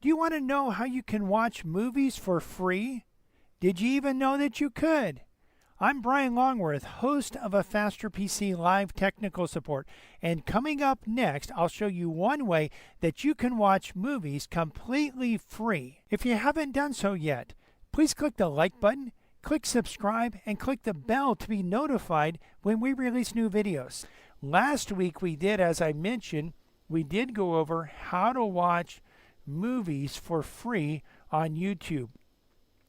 Do you want to know how you can watch movies for free? Did you even know that you could? I'm Brian Longworth, host of A Faster PC Live Technical Support, and coming up next, I'll show you one way that you can watch movies completely free. If you haven't done so yet, please click the like button, click subscribe, and click the bell to be notified when we release new videos. Last week as I mentioned, we did go over how to watch movies for free on YouTube.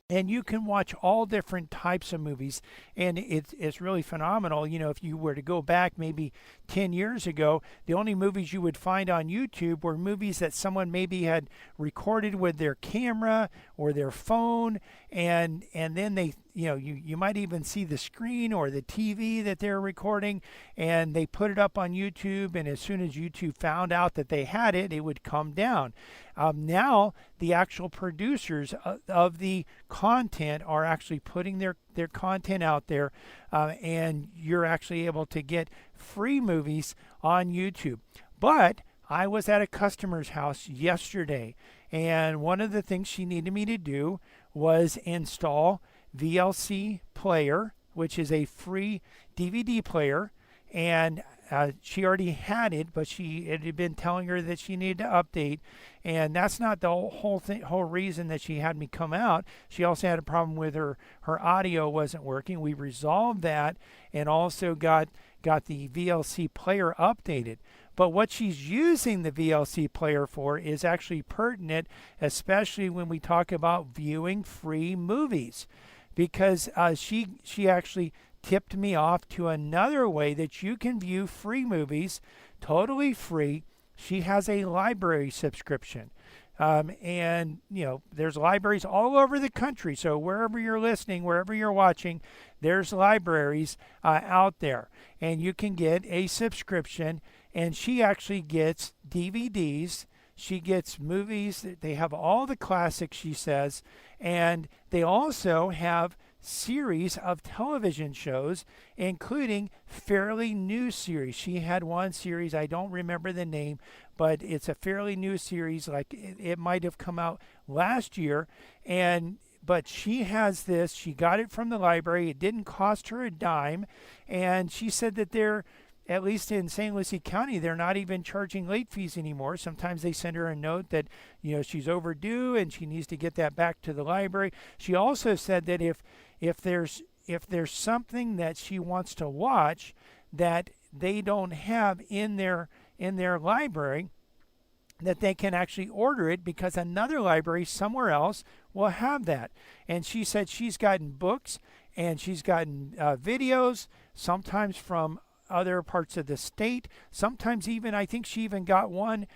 And you can watch all different types of movies, and it's really phenomenal. You know, if you were to go back maybe 10 years ago, the only movies you would find on YouTube were movies that someone maybe had recorded with their camera or their phone, and then they, you might even see the screen or the TV that they're recording, and they put it up on YouTube, and as soon as YouTube found out that they had it, it would come down. Now, the actual producers of the content are actually putting their content out there, and you're actually able to get free movies on YouTube. But I was at a customer's house yesterday, and one of the things she needed me to do was install VLC Player, which is a free DVD player, and she already had it, but it had been telling her that she needed to update, and that's not the whole reason that she had me come out. She also had a problem with her audio wasn't working. We resolved that, and also got the VLC player updated. But what she's using the VLC player for is actually pertinent, especially when we talk about viewing free movies, because she actually tipped me off to another way that you can view free movies totally free. She has a library subscription. And there's libraries all over the country. So wherever you're listening, wherever you're watching, there's libraries out there. And you can get a subscription. And she actually gets DVDs. She gets movies. They have all the classics, she says. And they also have series of television shows, including fairly new series. She had one series, I don't remember the name, but it's a fairly new series, like it might have come out last year. But she has this, she got it from the library, it didn't cost her a dime, and she said that they're, at least in St. Lucie County, they're not even charging late fees anymore. Sometimes they send her a note that, she's overdue and she needs to get that back to the library. She also said that if there's something that she wants to watch that they don't have in their library, that they can actually order it because another library somewhere else will have that. And she said she's gotten books and she's gotten videos, sometimes from other parts of the state. Sometimes even, I think she even got one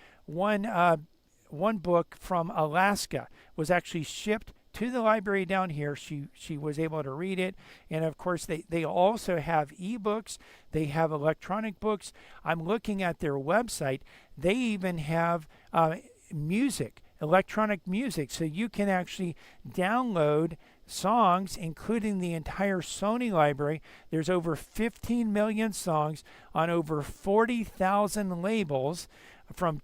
book from Alaska, was actually shipped to the library down here. She was able to read it. And of course they also have ebooks, they have electronic books. I'm looking at their website. They even have music, electronic music, so you can actually download songs, including the entire Sony library. There's over 15 million songs on over 40,000 labels from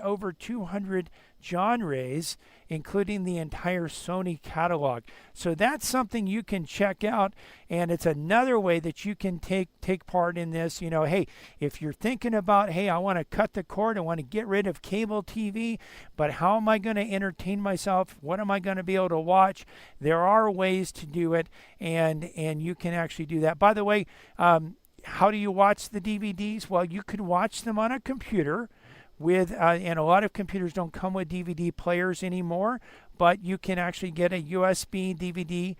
over 200 genres, including the entire Sony catalog. So that's something you can check out, and it's another way that you can take part in this. Hey, if you're thinking about, hey, I want to cut the cord, I want to get rid of cable TV, but how am I going to entertain myself? What am I going to be able to watch? There are ways to do it, and you can actually do that. By the way, how do you watch the DVDs? Well, you could watch them on a computer with, and a lot of computers don't come with DVD players anymore, but you can actually get a USB DVD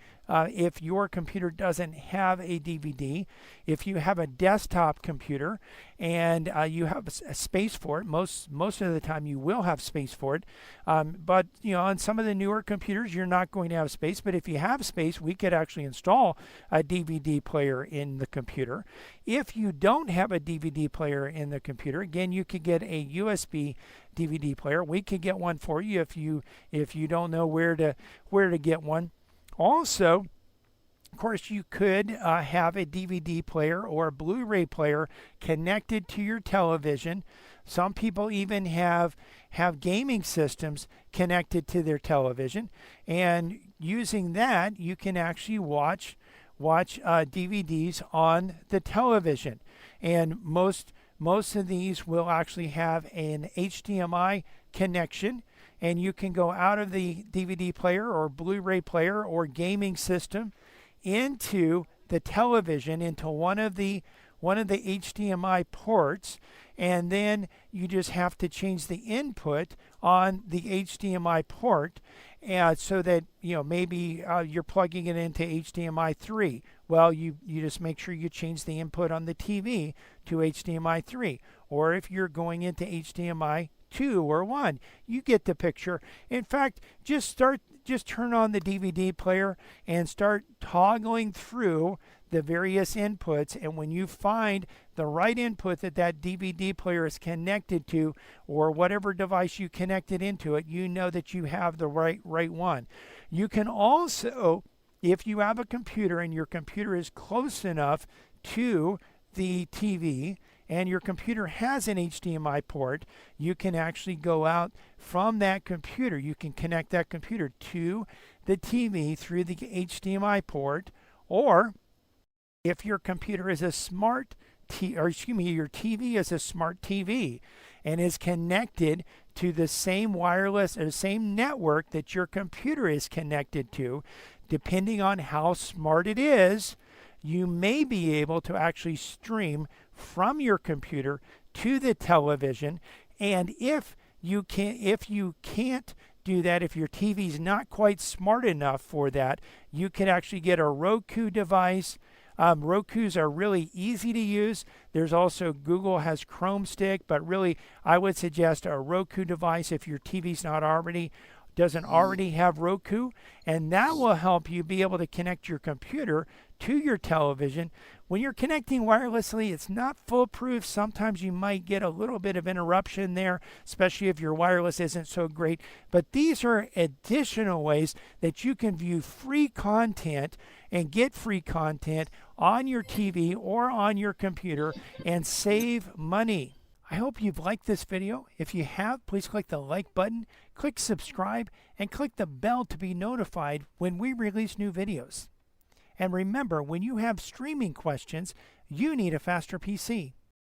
if your computer doesn't have a DVD. If you have a desktop computer and you have a space for it, most of the time you will have space for it. But on some of the newer computers, you're not going to have space. But if you have space, we could actually install a DVD player in the computer. If you don't have a DVD player in the computer, again, you could get a USB DVD player. We could get one for you if you don't know where to get one. Also, of course, you could have a DVD player or a Blu-ray player connected to your television. Some people even have gaming systems connected to their television, and using that, you can actually watch DVDs on the television. And most of these will actually have an HDMI connection, and you can go out of the DVD player or Blu-ray player or gaming system into the television, into one of the HDMI ports, and then you just have to change the input on the HDMI port, so that maybe you're plugging it into HDMI 3. Well, you just make sure you change the input on the TV to HDMI 3. Or if you're going into HDMI 2 or 1, you get the picture. In fact, just turn on the DVD player and start toggling through the various inputs, and when you find the right input that DVD player is connected to, or whatever device you connected into it, you know that you have the right one. You can also, if you have a computer and your computer is close enough to the TV and your computer has an HDMI port, you can actually go out from that computer. You can connect that computer to the TV through the HDMI port, or if your computer is a your TV is a smart TV and is connected to the same wireless or same network that your computer is connected to, depending on how smart it is, you may be able to actually stream from your computer to the television. And if you can't do that, if your TV is not quite smart enough for that, you can actually get a Roku device. Rokus are really easy to use. There's also, Google has Chrome Stick, but really I would suggest a Roku device if your TV's doesn't already have Roku, and that will help you be able to connect your computer to your television. When you're connecting wirelessly, it's not foolproof. Sometimes you might get a little bit of interruption there, especially if your wireless isn't so great. But these are additional ways that you can view free content and get free content on your TV or on your computer and save money. I hope you've liked this video. If you have, please click the like button, click subscribe, and click the bell to be notified when we release new videos. And remember, when you have streaming questions, you need a faster PC.